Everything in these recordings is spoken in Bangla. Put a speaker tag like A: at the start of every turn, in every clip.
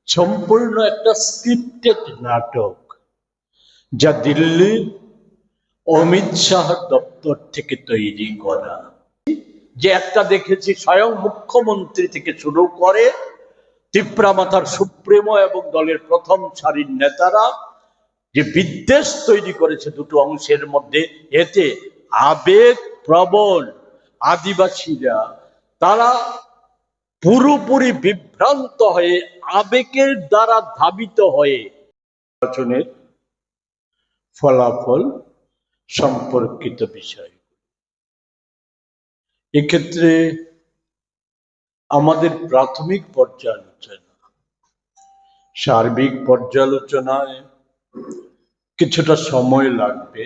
A: সম্পূর্ণ একটা স্ক্রিপ্টেড নাটক, যা দিল্লির অমিত শাহ দপ্তর থেকে তৈরি করা। যে একটা দেখেছি স্বয়ং মুখ্যমন্ত্রী থেকে শুরু করে তিপ্রামাথার সুপ্রিমো এবং দলের প্রথম সারির নেতারা যে বিদ্বেষ তৈরি করেছে দুটো অংশের মধ্যে, এতে আবেগ প্রবল আদিবাসীরা তারা পুরোপুরি বিভ্রান্ত হয়ে আবেগের দ্বারা ধাবিত হয়ে নির্বাচনের ফলাফল সম্পর্কিত বিষয়। এক্ষেত্রে আমাদের প্রাথমিক পর্যালোচনা, সার্বিক পর্যালোচনায় কিছুটা সময় লাগবে।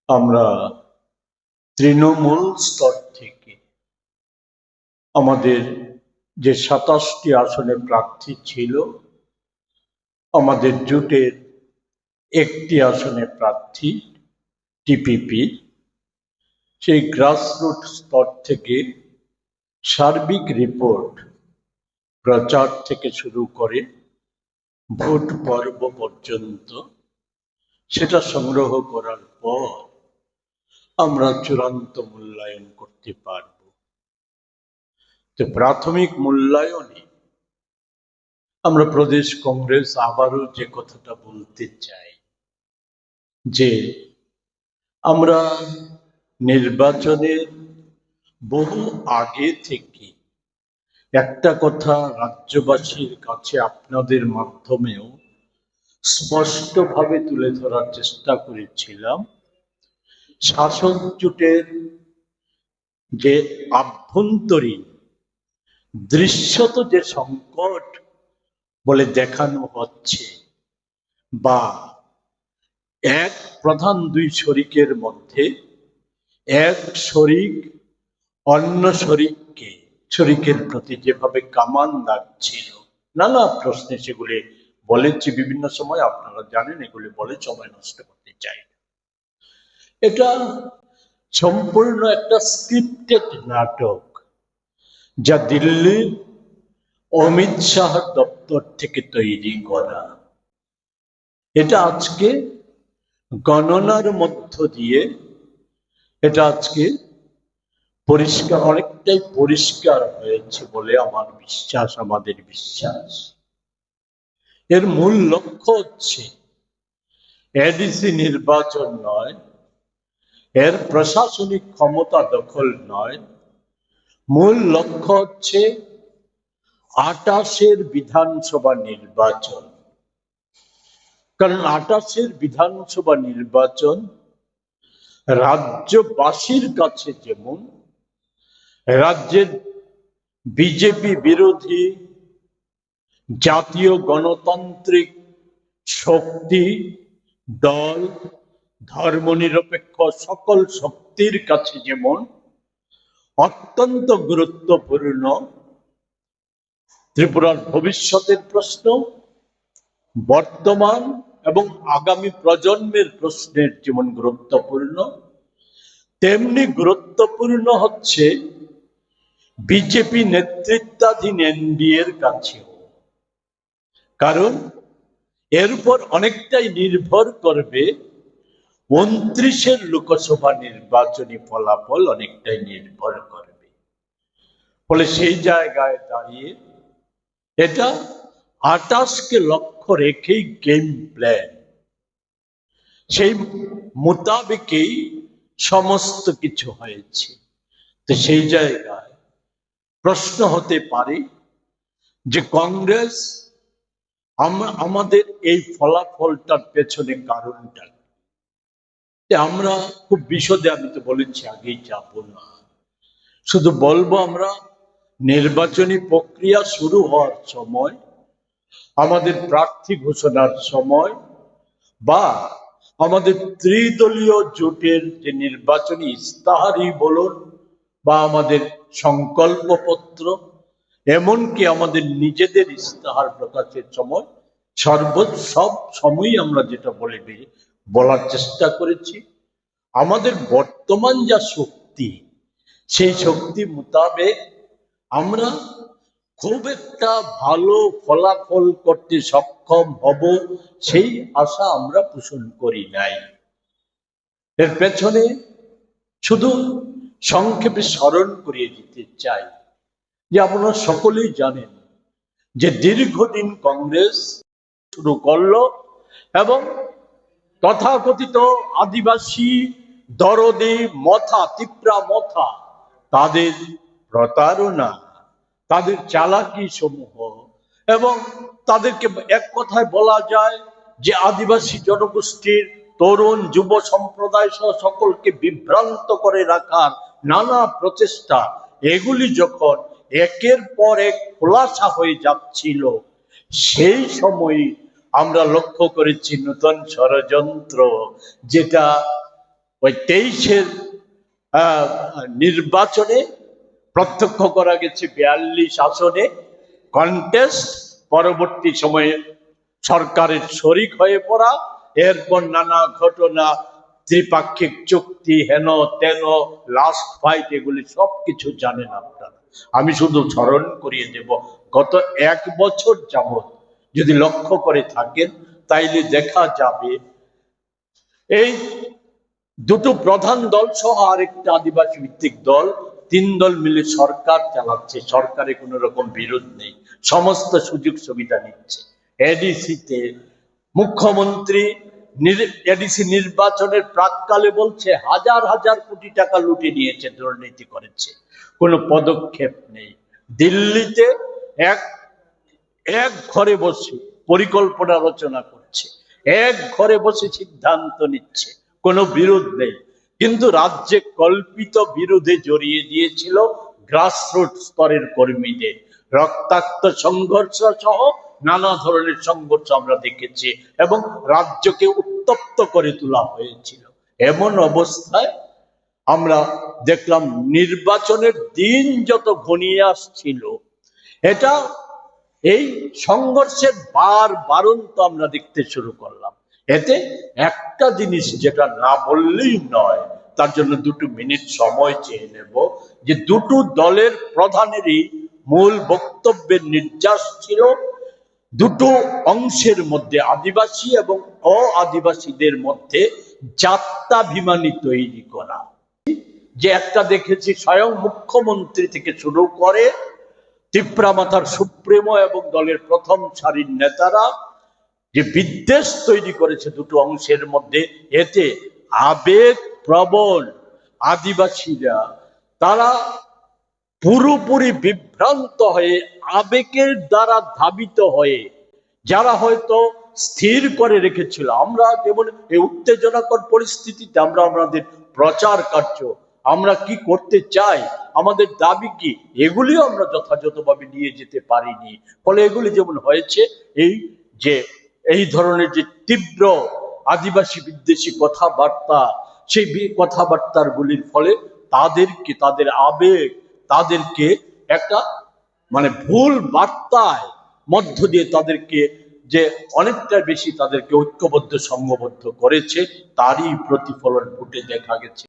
A: আমরা তৃণমূল স্তর থেকে আমাদের যে 27টি আসনে প্রার্থী ছিল, আমাদের জোটের একটি আসনে প্রার্থী টিপিপি, সেই গ্রাসরুট স্তর থেকে সার্বিক রিপোর্ট, প্রচার থেকে শুরু করে ভোট পর্ব পর্যন্ত সেটা সংগ্রহ করার পর আমরা চূড়ান্ত মূল্যায়ন করতে পারব। তো প্রাথমিক মূল্যায়নে আমরা প্রদেশ কংগ্রেস আবারও যে কথাটা বলতে চাই, যে আমরা নির্বাচনের বহু আগে থেকে একটা কথা রাজ্যবাসীর কাছে আপনাদের মাধ্যমেও স্পষ্টভাবে তুলে ধরার চেষ্টা করেছিলাম। শাসক জোটের যে আভ্যন্তরীণ দৃশ্যত যে সংকট বলে দেখানো হচ্ছে, বা এক প্রধান দুই শরিকের মধ্যে এক শরিক অন্য শরিকের প্রতি যেভাবে কামান দাগছিল, নানা প্রশ্নে সেগুলি বলেছি বিভিন্ন সময়, আপনারা জানেন, এগুলি বলে সময় নষ্ট করতে চাই না। এটা সম্পূর্ণ একটা স্ক্রিপ্টেড নাটক, যা দিল্লির অমিত শাহ দপ্তর থেকে তৈরি করা। এটা আজকে গণনার মধ্য দিয়ে এটা আজকে পরিষ্কার, অনেকটাই পরিষ্কার হয়েছে বলে আমার বিশ্বাস, আমাদের বিশ্বাস। এর মূল লক্ষ্য হচ্ছে এডিসি নির্বাচন নয়, এর প্রশাসনিক ক্ষমতা দখল নয়, মূল লক্ষ্য হচ্ছে 28-এর বিধানসভা নির্বাচন। কারণ 28-এর বিধানসভা নির্বাচন রাজ্যবাসীর কাছে যেমন রাজ্যের বিজেপি বিরোধী জাতীয় গণতান্ত্রিক শক্তি দল, ধর্মনিরপেক্ষ সকল শক্তির কাছে যেমন অত্যন্ত গুরুত্বপূর্ণ, ত্রিপুরার ভবিষ্যতের প্রশ্ন, বর্তমান এবং আগামী প্রজন্মের প্রশ্নের যেমন গুরুত্বপূর্ণ, তেমনি গুরুত্বপূর্ণ হচ্ছে বিজেপি নেতৃত্বাধীন এনডিএর কাছেও। কারণ এর উপর অনেকটাই নির্ভর করবে 29-এর লোকসভা নির্বাচনী ফলাফল, অনেকটাই নির্ভর করবে। ফলে সেই জায়গায় দাঁড়িয়ে এটা 28-কে লক্ষ্য রেখেই গেম প্ল্যান, সেই মোতাবেকই সমস্ত কিছু হয়েছে। তো সেই জায়গায় প্রশ্ন হতে পারে যে কংগ্রেস আমাদের এই ফলাফলটার পেছনে কারণটা, আমরা খুব বিশদে, আমি তো বলেছি আগেই যাব না, শুধু বলবো আমরা নির্বাচনী প্রক্রিয়া শুরু হওয়ার সময়, আমাদের প্রার্থী ঘোষণার সময়, বা আমাদের ত্রিদলীয় জোটের যে নির্বাচনী ইস্তাহারই বলুন, বা আমাদের সংকল্পপত্র, এমনকি আমাদের নিজেদের ইস্তাহার প্রকাশের সময়, সব সময়ই আমরা যেটা বলার চেষ্টা করেছি, আমাদের বর্তমান যা শক্তি, সেই শক্তি মোতাবেক আমরা খুব একটা ভালো ফলাফল করতে সক্ষম হব সেই আশা আমরা পোষণ করি নাই। এর পেছনে শুধু সংক্ষেপে স্মরণ করিয়ে দিতে চাই যে আপনারা সকলেই জানেন যে দীর্ঘদিন কংগ্রেস শুরু করলো এবং তথাকথিত আদিবাসী দরদি মথা তিপ্রা মথা তাদের প্রতারণা, তাদের চালাকি সমূহ এবং তাদেরকে এক কথায় বলা যায় যে আদিবাসী জনগোষ্ঠীর তরুণ যুব সম্প্রদায় সহ সকলকে বিভ্রান্ত করে রাখার নানা প্রচেষ্টা, এগুলি যখন একের পর এক খোলাসা হয়ে যাচ্ছিল সেই সময় আমরা লক্ষ্য করেছি নতুন ষড়যন্ত্র, যেটা ওই 23-এর নির্বাচনে প্রত্যক্ষ করা গেছে। 42 আসনে কন্টেস্ট, পরবর্তী সময়ে সরকারের শরিক হয়ে পড়া, এরপর নানা ঘটনা, ত্রিপাক্ষিক চুক্তি, হেন তেন, লাস্ট ফাইট, এগুলি সবকিছু জানেন আপনারা। আমি শুধু স্মরণ করিয়ে দেব, গত 1 বছর যাবৎ যদি লক্ষ্য করে থাকেন তাইলে দেখা যাবে এই দুটো প্রধান দল সহ আরেকটা আদিবাসী ভিত্তিক দল, 3 দল মিলে সরকার চালাচ্ছে। সরকারে কোনো রকম বিরোধ নেই, সমস্ত সুযোগ সুবিধা নিচ্ছে। এডিসিতে মুখ্যমন্ত্রী এডিসি নির্বাচনের প্রাককালে বলছে হাজার হাজার কোটি টাকা লুটে নিয়েছে, দুর্নীতি করেছে, কোনো পদক্ষেপ নেই। দিল্লিতে এক ঘরে বসে পরিকল্পনা রচনা করছে, এক ঘরে বসে সিদ্ধান্ত নিচ্ছে, কোনো বিরোধ নেই। কিন্তু রাজ্যে কল্পিত বিরোধে জড়িয়ে দিয়েছিল গ্রাসরুট স্তরের কর্মীদের, রক্তাক্ত সংঘর্ষ সহ নানা ধরনের সংঘর্ষ আমরা দেখেছি এবং রাজ্যকে উত্তপ্ত করে তোলা হয়েছিল। এমন অবস্থায় আমরা দেখলাম নির্বাচনের দিন যত ঘনিয়ে আসছিল, এটা এই সংঘর্ষের বারন্ত আমরা দেখতে শুরু করলাম। এতে একটা জিনিস যেটা না বললেই নয়, তার জন্য 2 মিনিট সময় চেয়ে নেব, যে দুটো দলের প্রধানেরই মূল বক্তব্যের নির্যাস ছিল দুটো অংশের মধ্যে, আদিবাসী এবং অ-আদিবাসীদের মধ্যে জাত্যাভিমানী তৈরি করা। যে একটা দেখেছি স্বয়ং মুখ্যমন্ত্রী থেকে শুরু করে তিপ্রা মাথার সুপ্রিমো এবং দলের প্রথম সারির নেতারা যে বিদ্বেষ তৈরি করেছে দুটো অংশের মধ্যে, এতে আবেগ প্রবল আদিবাসীরা তারা পুরোপুরি বিভ্রান্ত হয়ে, আবেগের দ্বারা ধাবিত হয়ে, যারা হয়তো স্থির করে রেখেছিল, আমরা যেমন এই উত্তেজনাকর পরিস্থিতিতে আমরা আমাদের প্রচার কার্য, আমরা কি করতে চাই, আমাদের দাবি কি, এগুলিও আমরা যথাযথভাবে নিয়ে যেতে পারিনি। ফলে এগুলি যেমন হয়েছে, এই ধরনের যে তীব্র আদিবাসী বিদ্বেষী কথাবার্তা, সেই কথাবার্তার গুলির ফলে তাদেরকে, তাদের আবেগ তাদেরকে একটা ভুল বার্তায় মধ্য দিয়ে তাদেরকে যে অনেকটা বেশি তাদেরকে ঐক্যবদ্ধ সংঘবদ্ধ করেছে, তারই প্রতিফলন ফুটে দেখা গেছে।